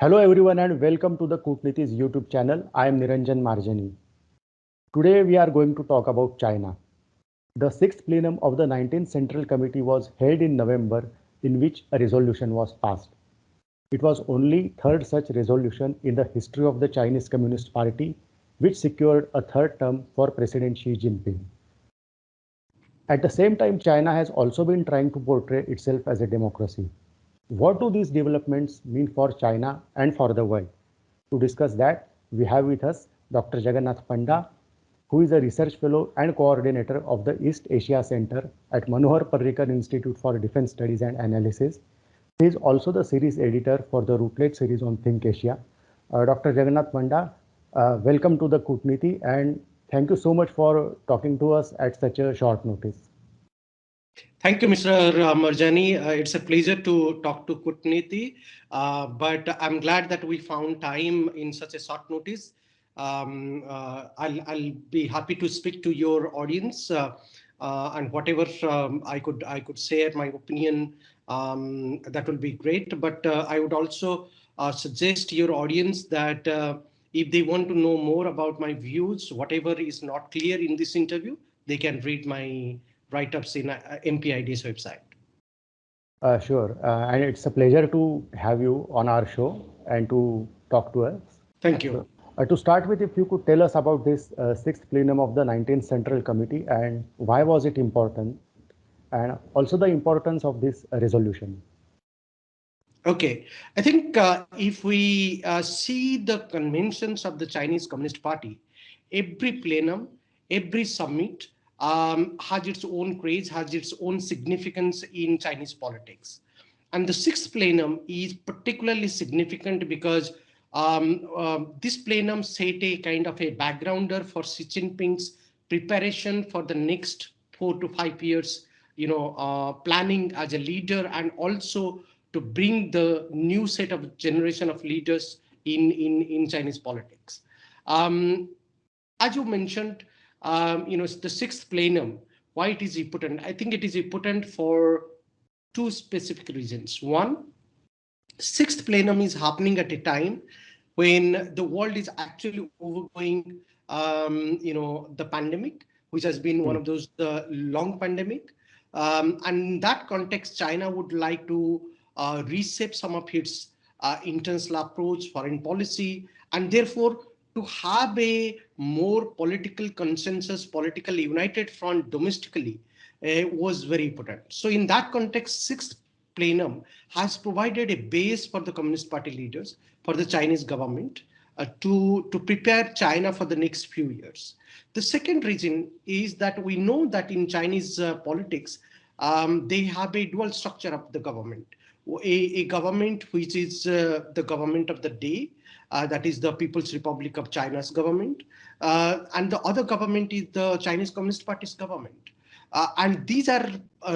Hello everyone and welcome to the Kutniti's YouTube channel. I am Niranjan Marjani. Today we are going to talk about China. The sixth plenum of the 19th Central Committee was held in November, in which a resolution was passed. It was only third such resolution in the history of the Chinese Communist Party, which secured a third term for President Xi Jinping. At the same time, China has also been trying to portray itself as a democracy. What do these developments mean for China and for the world? To discuss that, we have with us Dr. Jagannath Panda, who is a research fellow and coordinator of the East Asia Center at Manohar Parrikar Institute for Defense Studies and Analysis. He is also the series editor for the Routledge series on Think Asia. Dr. Jagannath Panda, welcome to the Kutniti and thank you so much for talking to us at such a short notice. Thank you, Mr. Marjani. It's a pleasure to talk to Kutniti, but I'm glad that we found time in such a short notice. I'll be happy to speak to your audience and whatever I could share my opinion. That will be great. But I would also suggest your audience that if they want to know more about my views, whatever is not clear in this interview, they can read my write-ups in MPID's website. Sure. And it's a pleasure to have you on our show and to talk to us. Thank you. So, to start with, if you could tell us about this sixth plenum of the 19th Central Committee and why was it important, and also the importance of this resolution. Okay, I think if we see the conventions of the Chinese Communist Party, every plenum, every summit has its own craze, has its own significance in Chinese politics. And the sixth plenum is particularly significant because this plenum set a kind of a backgrounder for Xi Jinping's preparation for the next 4 to 5 years, planning as a leader and also to bring the new set of generation of leaders in Chinese politics. As you mentioned, the sixth plenum, why it is important? I think it is important for two specific reasons. One, sixth plenum is happening at a time when the world is actually overgoing, the pandemic, which has been one of those long pandemic. And in that context, China would like to reshape some of its international approach, foreign policy, and therefore to have a more political consensus, political united front domestically was very important. So in that context, sixth plenum has provided a base for the Communist Party leaders, for the Chinese government, to prepare China for the next few years. The second reason is that we know that in Chinese politics, they have a dual structure of the government. A government which is the government of the day, that is the People's Republic of China's government, and the other government is the Chinese Communist Party's government. And these are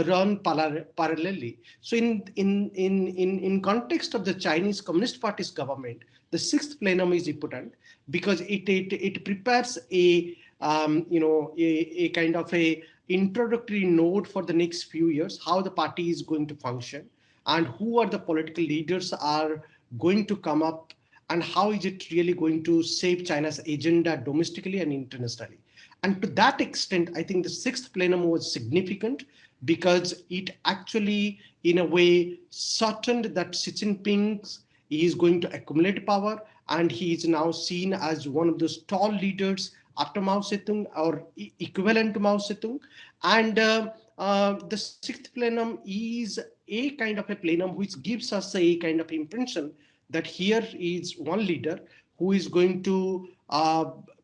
run parallelly. So in context of the Chinese Communist Party's government, the sixth plenum is important because it prepares a kind of a introductory note for the next few years, how the party is going to function and who are the political leaders are going to come up and how is it really going to shape China's agenda domestically and internationally. And to that extent, I think the sixth plenum was significant because it actually, in a way, certain that Xi Jinping is going to accumulate power and he is now seen as one of those tall leaders after Mao Zedong or equivalent to Mao Zedong. And the sixth plenum is a kind of a plenum which gives us a kind of impression that here is one leader who is going to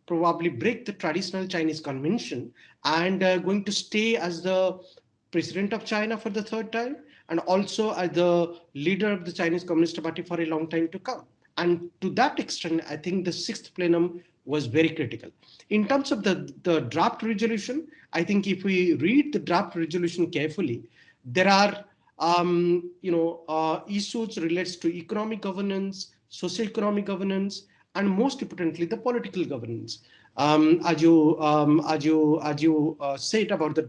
probably break the traditional Chinese convention and going to stay as the president of China for the third time and also as the leader of the Chinese Communist Party for a long time to come. And to that extent, I think the sixth plenum was very critical. In terms of the draft resolution, I think if we read the draft resolution carefully, there are issues relates to economic governance, socio-economic governance, and most importantly, the political governance. As you said about the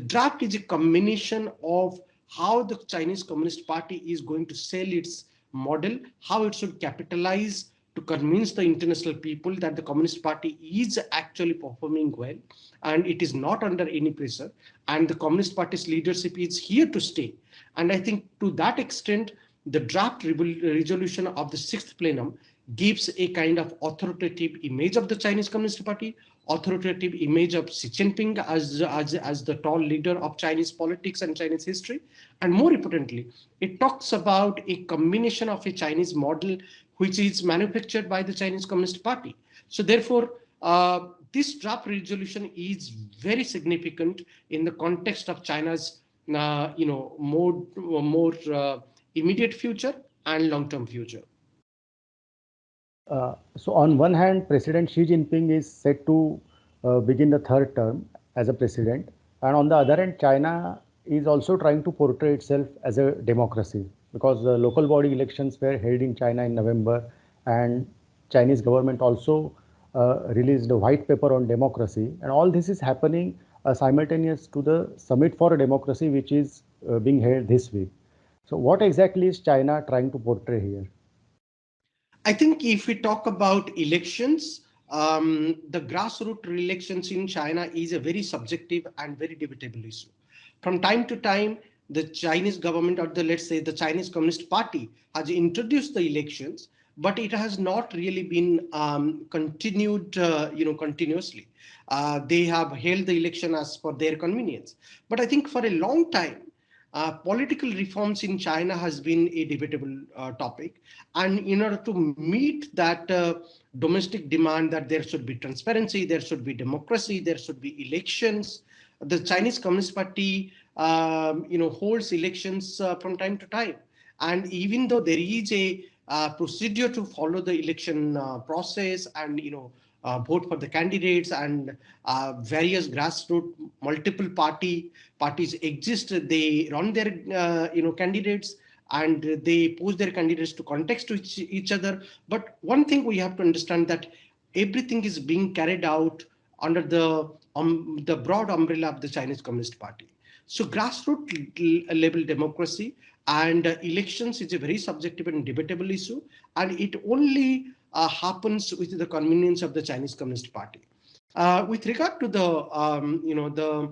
draft is a combination of how the Chinese Communist Party is going to sell its model, how it should capitalize to convince the international people that the Communist Party is actually performing well and it is not under any pressure, and the Communist Party's leadership is here to stay. And I think to that extent, the draft resolution of the sixth plenum gives a kind of authoritative image of the Chinese Communist Party, authoritative image of Xi Jinping as the tall leader of Chinese politics and Chinese history. And more importantly, it talks about a combination of a Chinese model which is manufactured by the Chinese Communist Party. So therefore, this draft resolution is very significant in the context of China's more immediate future and long-term future. So on one hand, President Xi Jinping is set to begin the third term as a president. And on the other hand, China is also trying to portray itself as a democracy because the local body elections were held in China in November, and Chinese government also released a white paper on democracy. And all this is happening simultaneous to the Summit for Democracy, which is being held this week. So what exactly is China trying to portray here? I think if we talk about elections, the grassroots elections in China is a very subjective and very debatable issue. From time to time, the Chinese government, or let's say the Chinese Communist Party, has introduced the elections, but it has not really been continued, continuously. They have held the election as for their convenience. But I think for a long time, political reforms in China has been a debatable topic. And in order to meet that domestic demand that there should be transparency, there should be democracy, there should be elections, the Chinese Communist Party, holds elections from time to time. And even though there is a procedure to follow the election process and, vote for the candidates, and various grassroots multiple parties exist, they run their candidates, and they pose their candidates to contest to each other. But one thing we have to understand, that everything is being carried out under the broad umbrella of the Chinese Communist Party. So grassroots level democracy and elections is a very subjective and debatable issue, and it only happens with the convenience of the Chinese Communist Party. With regard to the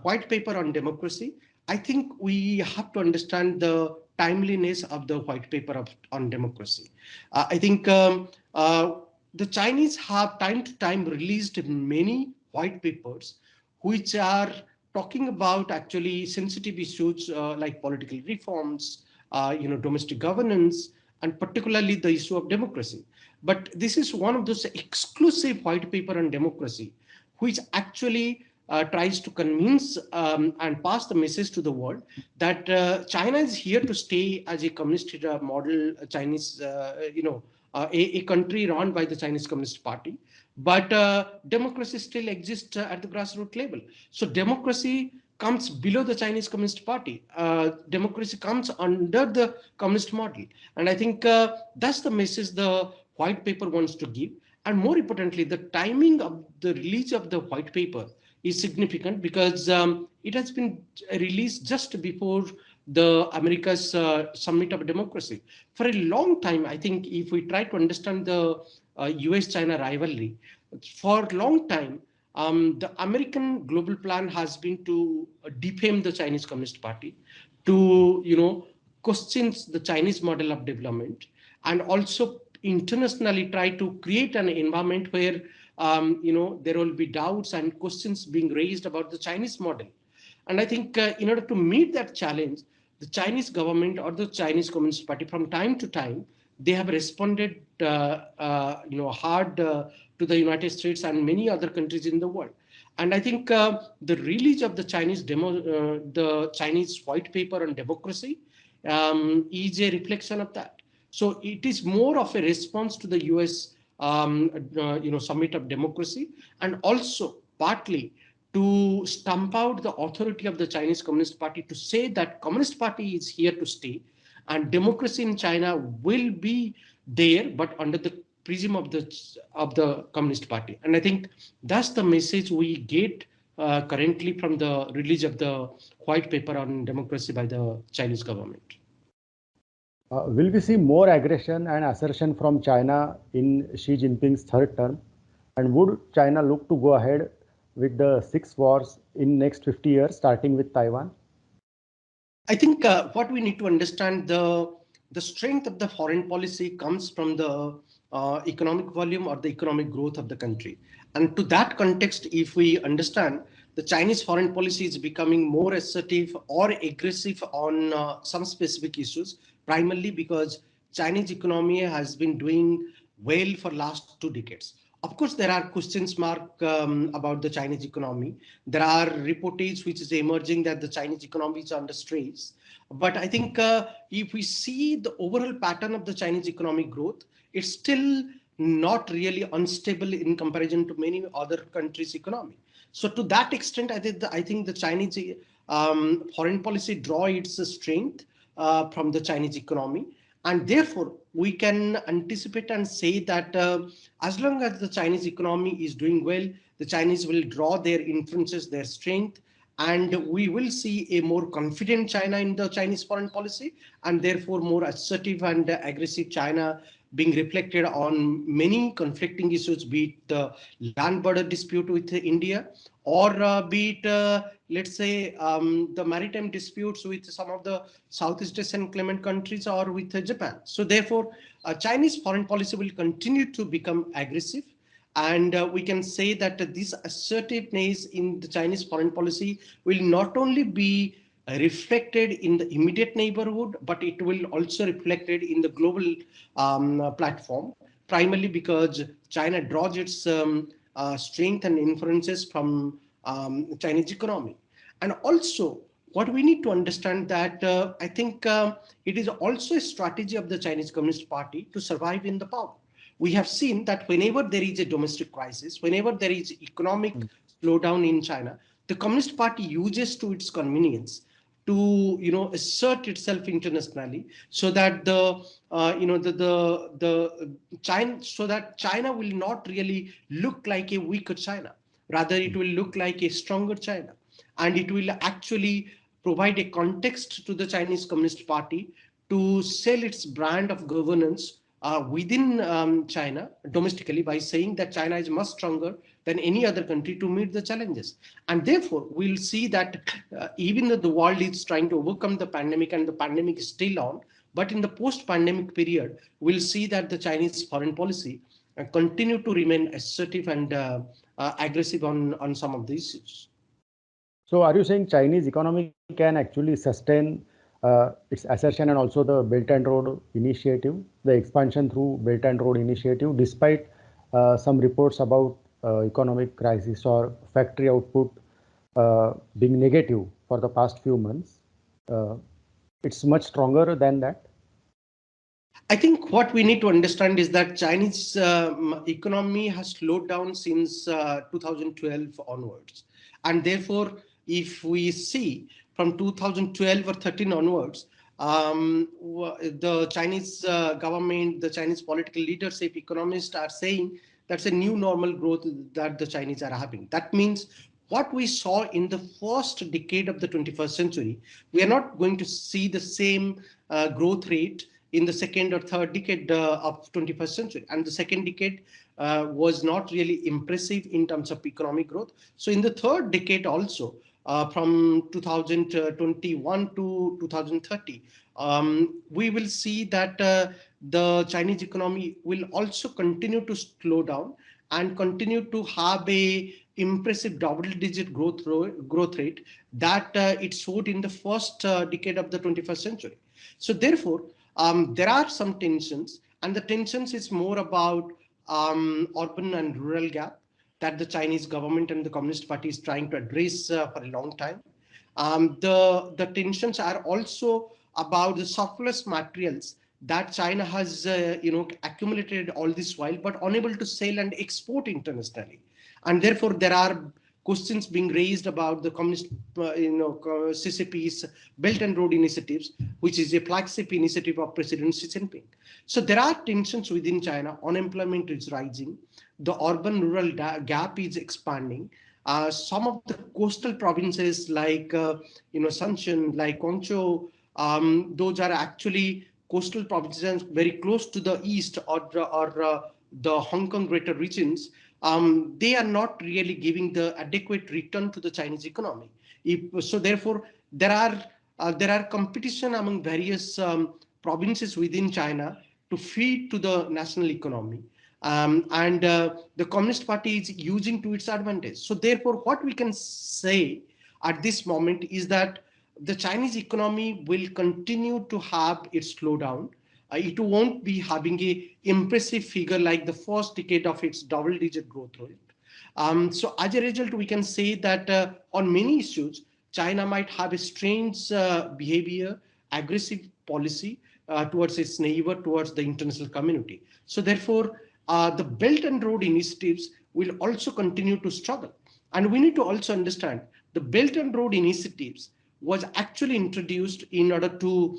white paper on democracy, I think we have to understand the timeliness of the white paper on democracy. I think the Chinese have time to time released many white papers which are talking about actually sensitive issues like political reforms, domestic governance, and particularly the issue of democracy. But this is one of those exclusive white paper on democracy, which actually tries to convince and pass the message to the world that China is here to stay as a communist model Chinese, a country run by the Chinese Communist Party. But democracy still exists at the grassroots level. So democracy comes below the Chinese Communist Party. Democracy comes under the communist model. And I think that's the message the white paper wants to give. And more importantly, the timing of the release of the white paper is significant because it has been released just before the America's Summit of Democracy. For a long time, I think if we try to understand the US-China rivalry, for a long time, the American global plan has been to defame the Chinese Communist Party, to question the Chinese model of development, and also internationally try to create an environment where there will be doubts and questions being raised about the Chinese model. And I think in order to meet that challenge, the Chinese government or the Chinese Communist Party, from time to time, they have responded hard to the United States and many other countries in the world. And I think the release of the Chinese white paper on democracy is a reflection of that. So it is more of a response to the US Summit of Democracy, and also partly to stamp out the authority of the Chinese Communist Party, to say that Communist Party is here to stay and democracy in China will be there, but under the prism of the Communist Party. And I think that's the message we get currently from the release of the white paper on democracy by the Chinese government. Will we see more aggression and assertion from China in Xi Jinping's third term? And would China look to go ahead with the six wars in next 50 years, starting with Taiwan? I think what we need to understand, the strength of the foreign policy comes from the economic volume or the economic growth of the country. And to that context, if we understand the Chinese foreign policy is becoming more assertive or aggressive on some specific issues, primarily because Chinese economy has been doing well for last 2 decades. Of course, there are questions mark about the Chinese economy. There are reportage which is emerging that the Chinese economy is under stress. But I think if we see the overall pattern of the Chinese economic growth, it's still not really unstable in comparison to many other countries' economy. So to that extent, I think the Chinese foreign policy draw its strength from the Chinese economy. And therefore, we can anticipate and say that as long as the Chinese economy is doing well, the Chinese will draw their influences, their strength, and we will see a more confident China in the Chinese foreign policy, and therefore more assertive and aggressive China being reflected on many conflicting issues, be it the land border dispute with India, or be it, let's say, the maritime disputes with some of the Southeast Asian claimant countries or with Japan. So therefore, Chinese foreign policy will continue to become aggressive. And we can say that this assertiveness in the Chinese foreign policy will not only be reflected in the immediate neighborhood, but it will also reflected in the global platform, primarily because China draws its strength and influences from Chinese economy. And also, what we need to understand that I think it is also a strategy of the Chinese Communist Party to survive in the power. We have seen that whenever there is a domestic crisis, whenever there is economic slowdown in China, the Communist Party uses to its convenience to assert itself internationally, so that the China, so that China will not really look like a weaker China, rather it will look like a stronger China, and it will actually provide a context to the Chinese Communist Party to sell its brand of governance within China domestically, by saying that China is much stronger than any other country to meet the challenges. And therefore, we'll see that even though the world is trying to overcome the pandemic and the pandemic is still on, but in the post-pandemic period, we'll see that the Chinese foreign policy continue to remain assertive and aggressive on some of these issues. So are you saying Chinese economy can actually sustain its assertion and also the Belt and Road Initiative, the expansion through Belt and Road Initiative, despite some reports about economic crisis or factory output being negative for the past few months? It's much stronger than that? I think what we need to understand is that Chinese economy has slowed down since 2012 onwards. And therefore, if we see from 2012 or 13 onwards, the Chinese government, the Chinese political leadership, economists are saying that's a new normal growth that the Chinese are having. That means what we saw in the first decade of the 21st century, we are not going to see the same growth rate in the second or third decade of 21st century. And the second decade was not really impressive in terms of economic growth. So in the third decade also, from 2021 to 2030, we will see that the Chinese economy will also continue to slow down and continue to have a impressive double-digit growth rate that it showed in the first decade of the 21st century. So therefore, there are some tensions, and the tensions is more about urban and rural gap that the Chinese government and the Communist Party is trying to address for a long time. The tensions are also about the surplus materials that China has accumulated all this while, but unable to sell and export internationally. And therefore, there are questions being raised about the communist, CCP's Belt and Road initiatives, which is a flagship initiative of President Xi Jinping. So there are tensions within China. Unemployment is rising. The urban-rural gap is expanding. Some of the coastal provinces like Shanshan, like Guangzhou, those are actually coastal provinces very close to the east or the Hong Kong greater regions, they are not really giving the adequate return to the Chinese economy. So therefore, there are competition among various provinces within China to feed to the national economy. And the Communist Party is using to its advantage. So therefore, what we can say at this moment is that the Chinese economy will continue to have its slowdown. It won't be having a impressive figure like the first decade of its double-digit growth rate. So as a result, we can say that on many issues, China might have a strange behavior, aggressive policy towards its neighbor, towards the international community. So therefore, the Belt and Road initiatives will also continue to struggle. And we need to also understand the Belt and Road initiatives was actually introduced in order to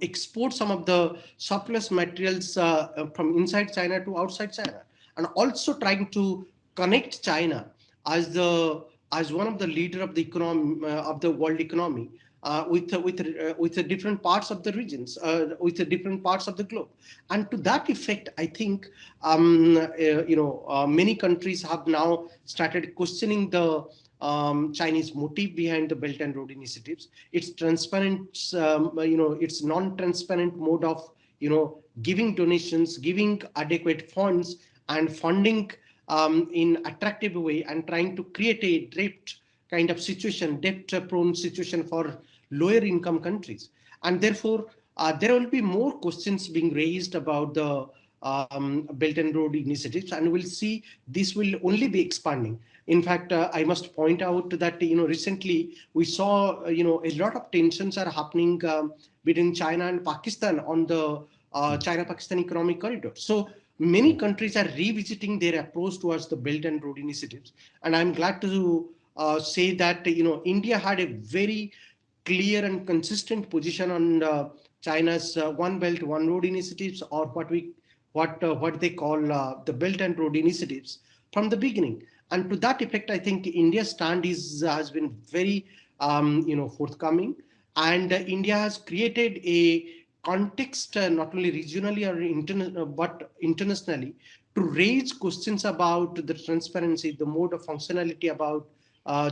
export some of the surplus materials from inside China to outside China, and also trying to connect China as the as one of the leader of the economy of the world economy with the different parts of the regions, with the different parts of the globe. And to that effect, I think many countries have now started questioning the Chinese motive behind the Belt and Road initiatives. It's transparent, it's non-transparent mode of giving donations, giving adequate funds, and funding in attractive way, and trying to create a debt kind of situation, debt-prone situation for lower income countries. And therefore, there will be more questions being raised about the Belt and Road initiatives, and we'll see this will only be expanding. In fact, I must point out that recently we saw a lot of tensions are happening between China and Pakistan on the China-Pakistan economic corridor. So many countries are revisiting their approach towards the Belt and Road initiatives, and I'm glad to say that India had a very clear and consistent position on China's One Belt One Road initiatives, or what they call the Belt and Road initiatives from the beginning. And to that effect, I think India's stand has been very forthcoming, and India has created a context not only regionally or but internationally to raise questions about the transparency, the mode of functionality about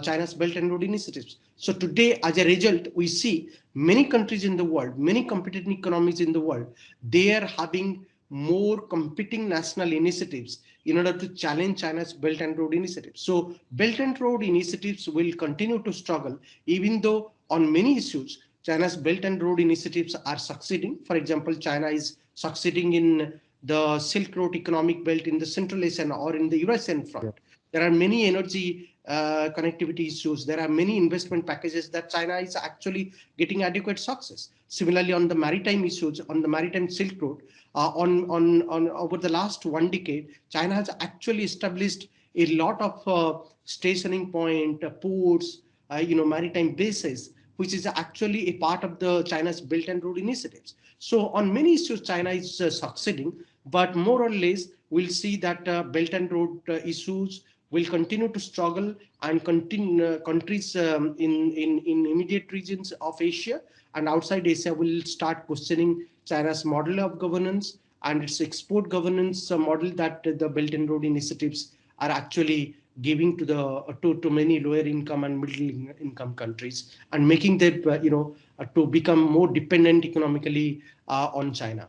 China's Belt and Road initiatives. So today, as a result, we see many countries in the world, many competing economies in the world, they are having more competing national initiatives in order to challenge China's Belt and Road initiatives. So Belt and Road initiatives will continue to struggle, even though on many issues, China's Belt and Road initiatives are succeeding. For example, China is succeeding in the Silk Road economic belt in the Central Asian or in the Eurasian front. There are many energy connectivity issues. There are many investment packages that China is actually getting adequate success. Similarly, on the maritime issues, on the maritime Silk Road, on over the last 1 decade, China has actually established a lot of stationing point, ports, maritime bases, which is actually a part of the China's Belt and Road initiatives. So on many issues, China is succeeding, but more or less, we'll see that Belt and Road issues will continue to struggle, and continue, countries in immediate regions of Asia and outside Asia will start questioning China's model of governance and its export governance model that the Belt and Road initiatives are actually giving to the to many lower income and middle income countries, and making them to become more dependent economically on China.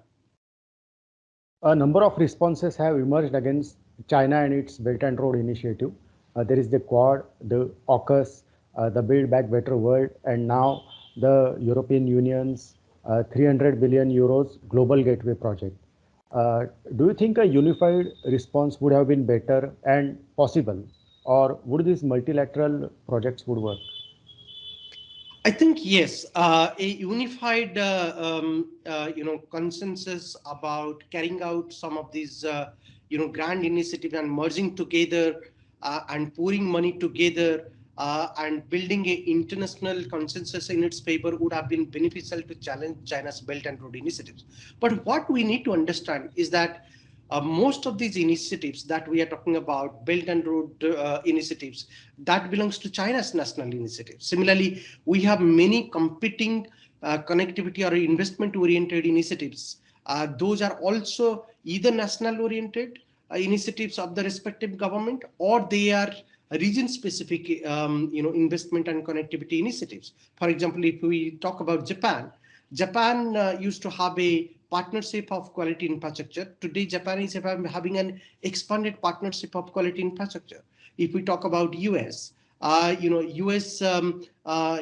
A number of responses have emerged against China and its Belt and Road initiative. There is the Quad, the AUKUS, the Build Back Better World, and now the European Union's 300 billion euros Global Gateway project. Do you think a unified response would have been better and possible, or would these multilateral projects would work? I think yes, a unified consensus about carrying out some of these grand initiatives and merging together and pouring money together and building an international consensus in its favor would have been beneficial to challenge China's Belt and Road initiatives. But what we need to understand is that most of these initiatives that we are talking about, Belt and Road initiatives, that belongs to China's national initiatives. Similarly, we have many competing connectivity or investment-oriented initiatives. Those are also either national-oriented initiatives of the respective government, or they are region-specific, investment and connectivity initiatives. For example, if we talk about Japan, Japan used to have a partnership of quality infrastructure. Today, Japan is having an expanded partnership of quality infrastructure. If we talk about US, US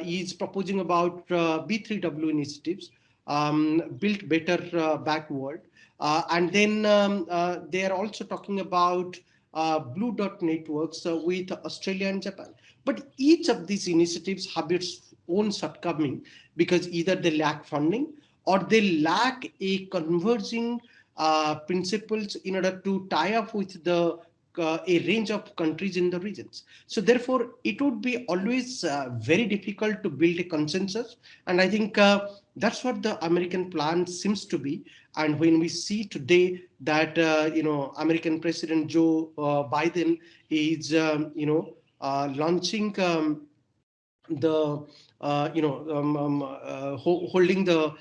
is proposing about B3W initiatives, build better backward, and then they are also talking about blue dot networks with Australia and Japan. But each of these initiatives have its own shortcoming, because either they lack funding or they lack a converging principles in order to tie up with the a range of countries in the regions. So therefore, it would be always very difficult to build a consensus. And I think that's what the American plan seems to be. And when we see today that, American President Joe Biden is, launching the holding the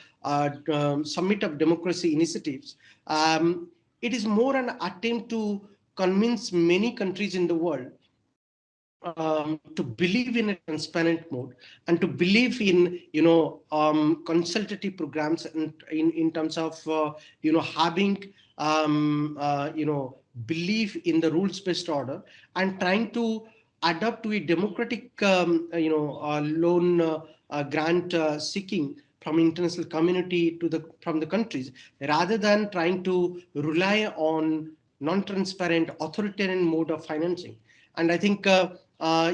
summit of democracy initiatives, it is more an attempt to convince many countries in the world to believe in a transparent mode, and to believe in consultative programs, and in terms of having belief in the rules based order, and trying to adapt to a democratic loan grant seeking from international community to the from the countries, rather than trying to rely on non-transparent authoritarian mode of financing. And I think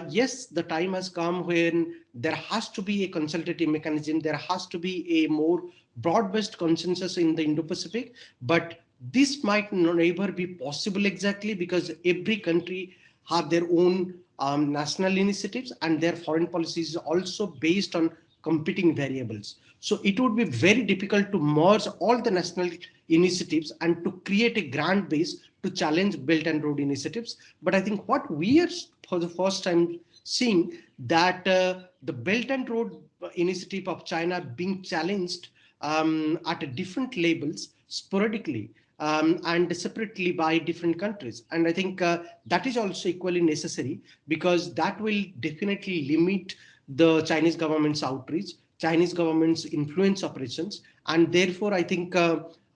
yes, the time has come when there has to be a consultative mechanism. There has to be a more broad-based consensus in the Indo-Pacific. But this might never be possible exactly, because every country have their own national initiatives, and their foreign policy is also based on competing variables. So it would be very difficult to merge all the national initiatives and to create a grand base to challenge Belt and Road initiatives. But I think what we are for the first time seeing, that the Belt and Road initiative of China being challenged at different levels sporadically, and separately by different countries. And I think that is also equally necessary, because that will definitely limit the Chinese government's outreach, Chinese government's influence operations. And therefore, I think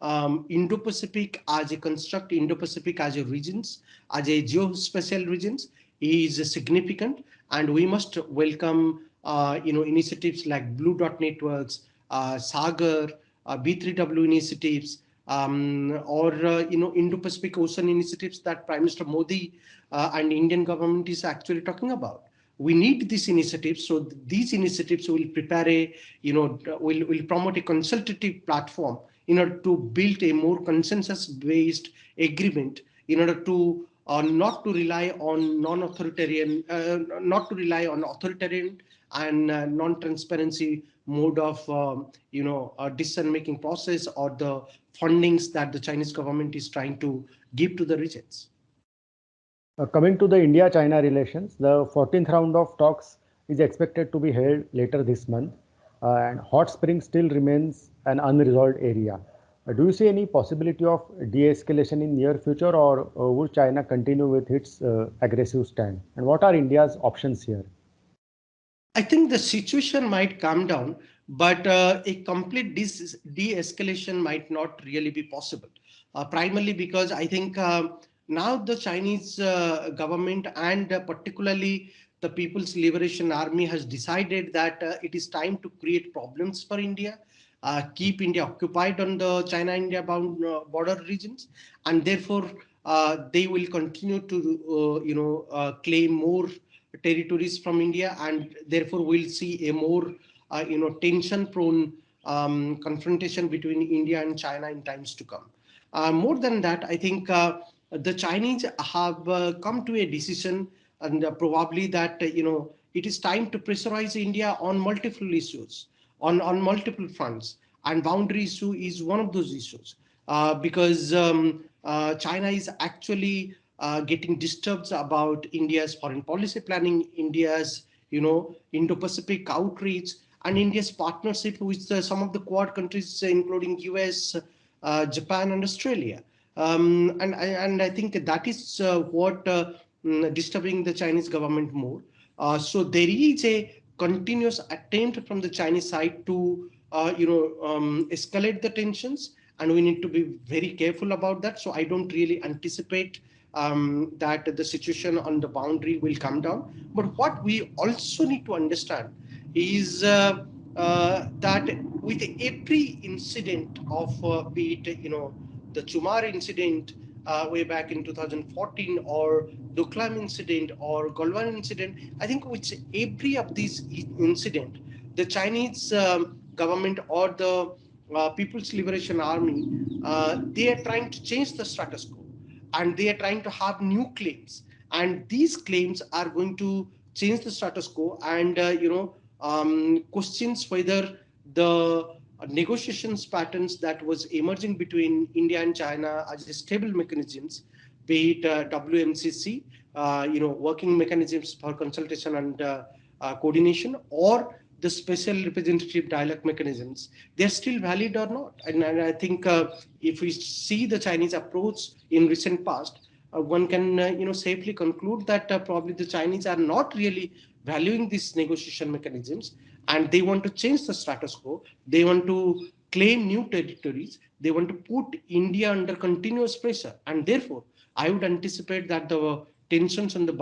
Indo-Pacific as a construct, Indo-Pacific as a regions, as a geospatial regions, is significant, and we must welcome initiatives like Blue Dot Networks, Sagar, B3W initiatives, or Indo-Pacific Ocean initiatives that Prime Minister Modi and Indian government is actually talking about. We need these initiatives, so these initiatives will prepare a will promote a consultative platform in order to build a more consensus-based agreement, in order to not to rely on authoritarian and non-transparency mode of decision-making process, or the fundings that the Chinese government is trying to give to the regions. Coming to the India-China relations, the 14th round of talks is expected to be held later this month, and hot spring still remains an unresolved area. Do you see any possibility of de-escalation in near future, or would China continue with its aggressive stand? And what are India's options here? I think the situation might calm down, but a complete de-escalation might not really be possible. Primarily because I think now the Chinese government, and particularly the People's Liberation Army, has decided that it is time to create problems for India, keep India occupied on the China-India bound border regions, and therefore they will continue to claim more territories from India, and therefore we'll see a more tension-prone confrontation between India and China in times to come. More than that, I think the Chinese have come to a decision, and probably that it is time to pressurize India on multiple issues, on multiple fronts, and boundary issue is one of those issues, because China is actually getting disturbed about India's foreign policy planning, India's Indo-Pacific outreach, and India's partnership with some of the Quad countries, including US, Japan, and Australia. And I think that is what disturbing the Chinese government more. So there is a continuous attempt from the Chinese side to escalate the tensions, and we need to be very careful about that. So I don't really anticipate that the situation on the boundary will come down. But what we also need to understand is that with every incident of be it the Chumar incident way back in 2014, or Doklam incident, or Galwan incident, I think with every of these incident, the Chinese government or the People's Liberation Army, they are trying to change the status quo, and they are trying to have new claims, and these claims are going to change the status quo, and questions whether the negotiations patterns that was emerging between India and China as stable mechanisms, be it WMCC, working mechanisms for consultation and coordination, or the special representative dialogue mechanisms, they're still valid or not. And I think if we see the Chinese approach in recent past, one can safely conclude that probably the Chinese are not really valuing these negotiation mechanisms, and they want to change the status quo. They want to claim new territories. They want to put India under continuous pressure, and therefore I would anticipate that the tensions on the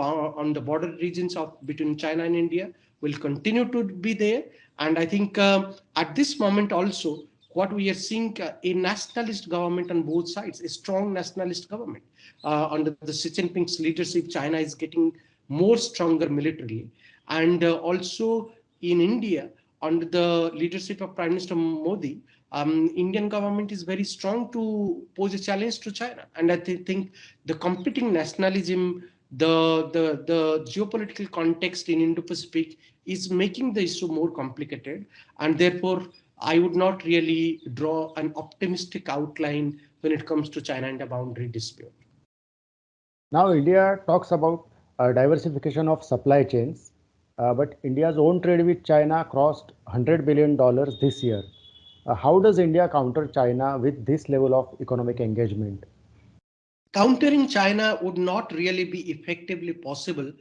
border regions of between China and India will continue to be there. And I think at this moment also, what we are seeing a nationalist government on both sides, a strong nationalist government. Under the Xi Jinping's leadership, China is getting more stronger militarily. And also in India, under the leadership of Prime Minister Modi, Indian government is very strong to pose a challenge to China. And I think the competing nationalism, the geopolitical context in Indo-Pacific is making the issue more complicated, and therefore I would not really draw an optimistic outline when it comes to China and a boundary dispute. Now, India talks about diversification of supply chains, but India's own trade with China crossed $100 billion this year. How does India counter China with this level of economic engagement? Countering China would not really be effectively possible,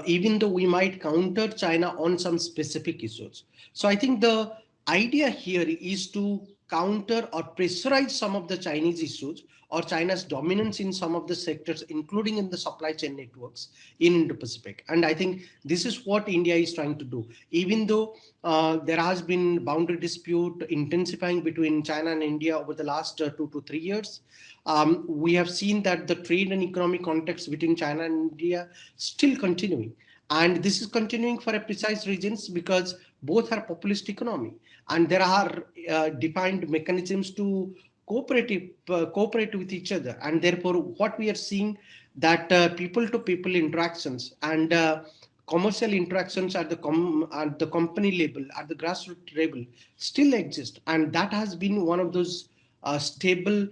even though we might counter China on some specific issues. So I think the idea here is to counter or pressurize some of the Chinese issues, or China's dominance in some of the sectors, including in the supply chain networks in Indo-Pacific. And I think this is what India is trying to do. Even though there has been boundary dispute intensifying between China and India over the last 2 to 3 years, we have seen that the trade and economic context between China and India still continuing. And this is continuing for a precise reasons, because both are populist economy, and there are defined mechanisms to cooperate with each other. And therefore, what we are seeing that people-to-people interactions and commercial interactions at the company level, at the grassroots level, still exist, and that has been one of those stable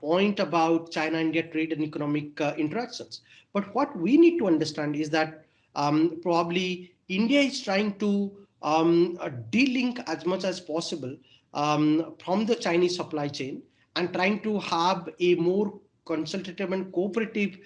point about China-India trade and economic interactions. But what we need to understand is that probably India is trying to de-link as much as possible from the Chinese supply chain, and trying to have a more consultative and cooperative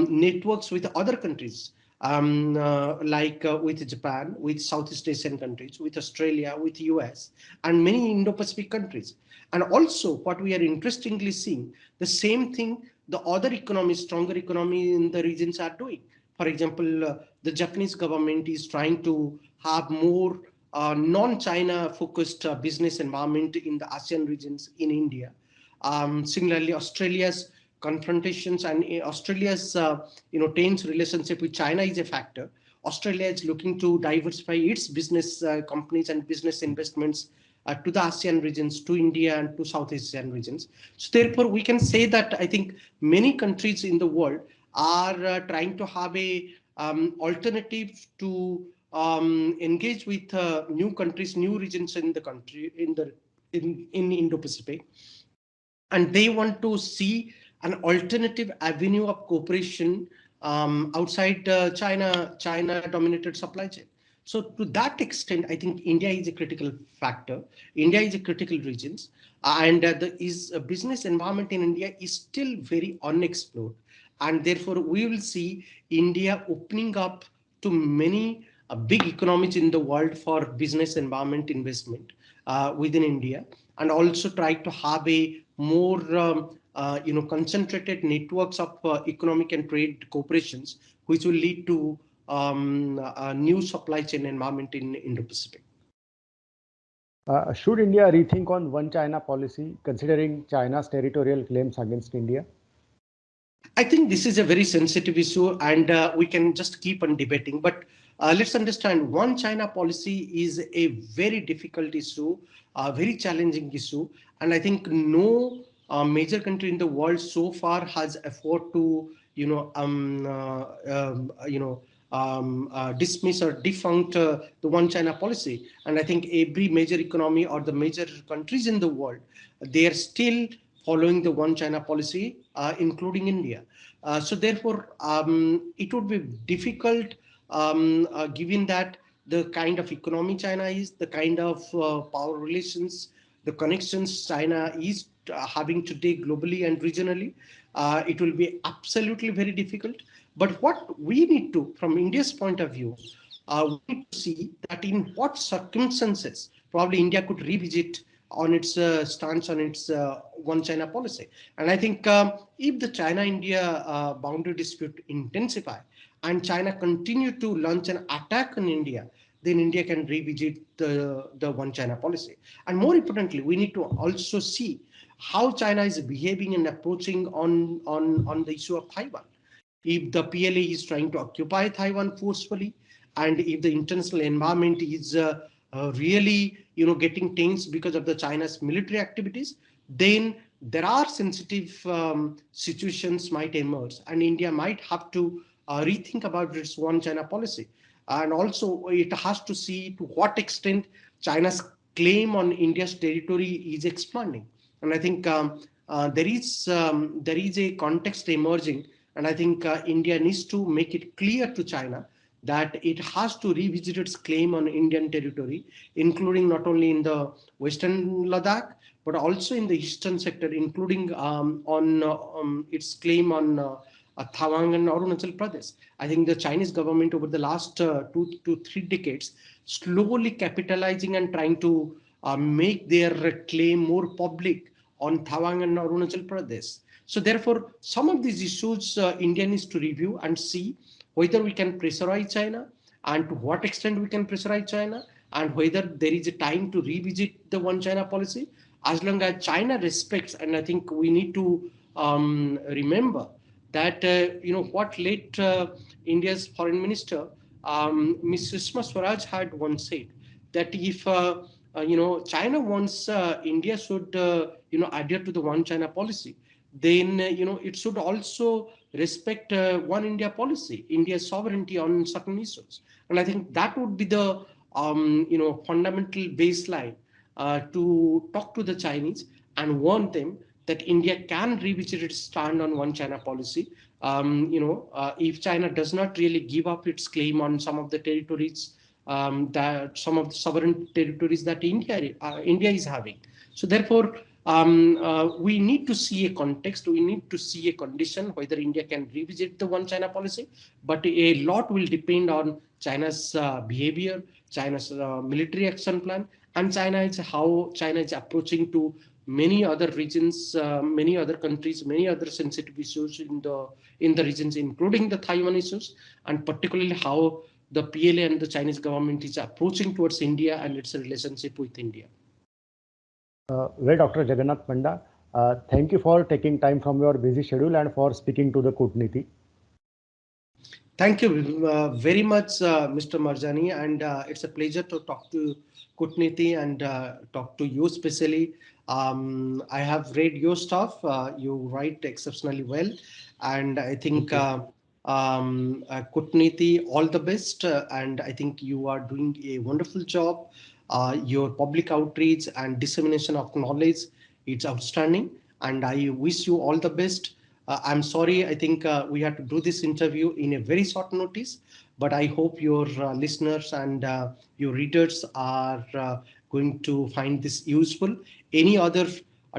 networks with other countries, like with Japan, with Southeast Asian countries, with Australia, with US, and many Indo-Pacific countries. And also, what we are interestingly seeing, the same thing the other economies, stronger economy in the regions are doing. For example, the Japanese government is trying to have more non-China focused business environment in the ASEAN regions in India. Similarly, Australia's confrontations and Australia's tense relationship with China is a factor. Australia is looking to diversify its business companies and business investments to the ASEAN regions, to India, and to Southeast Asian regions. So therefore, we can say that I think many countries in the world are trying to have a alternative to engage with new countries, new regions in the country, in Indo-Pacific, and they want to see an alternative avenue of cooperation outside China dominated supply chain. So to that extent, I think India is a critical factor. India is a critical region, and the business environment in India is still very unexplored, and therefore we will see India opening up to many big economies in the world for business environment investment within India, and also try to have a more concentrated networks of economic and trade cooperations, which will lead to a new supply chain environment in Indo-Pacific. Should India rethink on One China policy, considering China's territorial claims against India? I think this is a very sensitive issue, and we can just keep on debating. But let's understand, One China policy is a very difficult issue, a very challenging issue, and I think no major country in the world so far has afford to, dismiss or defunct the One China policy. And I think every major economy or the major countries in the world, they are still following the One China policy, including India. So therefore, it would be difficult, given that the kind of economy China is, the kind of power relations, the connections China is having today globally and regionally. It will be absolutely very difficult. But what we need to, from India's point of view, we need to see that in what circumstances probably India could revisit on its stance on its One China policy. And I think if the China-India boundary dispute intensify and China continue to launch an attack on India, then India can revisit the One China policy. And more importantly, we need to also see how China is behaving and approaching on the issue of Taiwan. If the PLA is trying to occupy Taiwan forcefully, and if the international environment is really getting tense because of the China's military activities, then there are sensitive situations might emerge, and India might have to rethink about its One China policy. And also, it has to see to what extent China's claim on India's territory is expanding. And I think there is a context emerging, and I think India needs to make it clear to China that it has to revisit its claim on Indian territory, including not only in the western Ladakh, but also in the eastern sector, including on its claim on Tawang and Arunachal Pradesh. I think the Chinese government over the last 2 to 3 decades slowly capitalizing and trying to make their claim more public on Tawang and Arunachal Pradesh. So therefore, some of these issues India needs to review and see whether we can pressurize China and to what extent we can pressurize China, and whether there is a time to revisit the One China policy. As long as China respects, and I think we need to remember that what late India's foreign minister, Ms. Sushma Swaraj, had once said that if China wants India should adhere to the One China policy, then it should also respect One India policy, India's sovereignty on certain issues. And I think that would be the fundamental baseline to talk to the Chinese and warn them that India can revisit its stand on One China policy. If China does not really give up its claim on some of the territories, that some of the sovereign territories that India is having. So therefore, we need to see a context, we need to see a condition whether India can revisit the One China policy, but a lot will depend on China's behavior, China's military action plan, and how China is approaching to many other regions, many other countries, many other sensitive issues in the regions, including the Taiwan issues, and particularly how the PLA and the Chinese government is approaching towards India and its relationship with India. Well, Dr. Jagannath Panda, thank you for taking time from your busy schedule and for speaking to the Kutniti. Thank you very much, Mr. Marjani, and it's a pleasure to talk to Kutniti and talk to you especially. I have read your stuff. You write exceptionally well, and I think Kutniti, all the best, and I think you are doing a wonderful job. Your public outreach and dissemination of knowledge, it's outstanding, and I wish you all the best. I'm sorry, I think we had to do this interview in a very short notice, but I hope your listeners and your readers are going to find this useful. Any other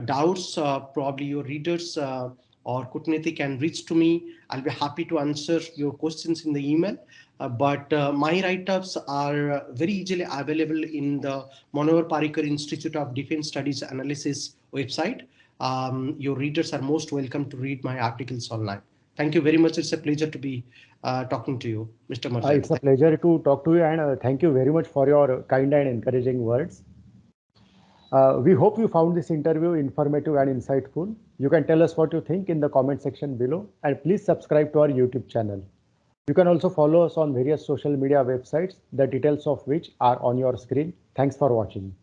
doubts, probably your readers or Kutneti can reach to me. I'll be happy to answer your questions in the email. But my write-ups are very easily available in the Manohar Parrikar Institute of Defense Studies Analysis website. Your readers are most welcome to read my articles online. Thank you very much. It's a pleasure to be talking to you, Mr. Marjani. It's a pleasure to talk to you, and thank you very much for your kind and encouraging words. We hope you found this interview informative and insightful. You can tell us what you think in the comment section below, and please subscribe to our YouTube channel. You can also follow us on various social media websites, the details of which are on your screen. Thanks for watching.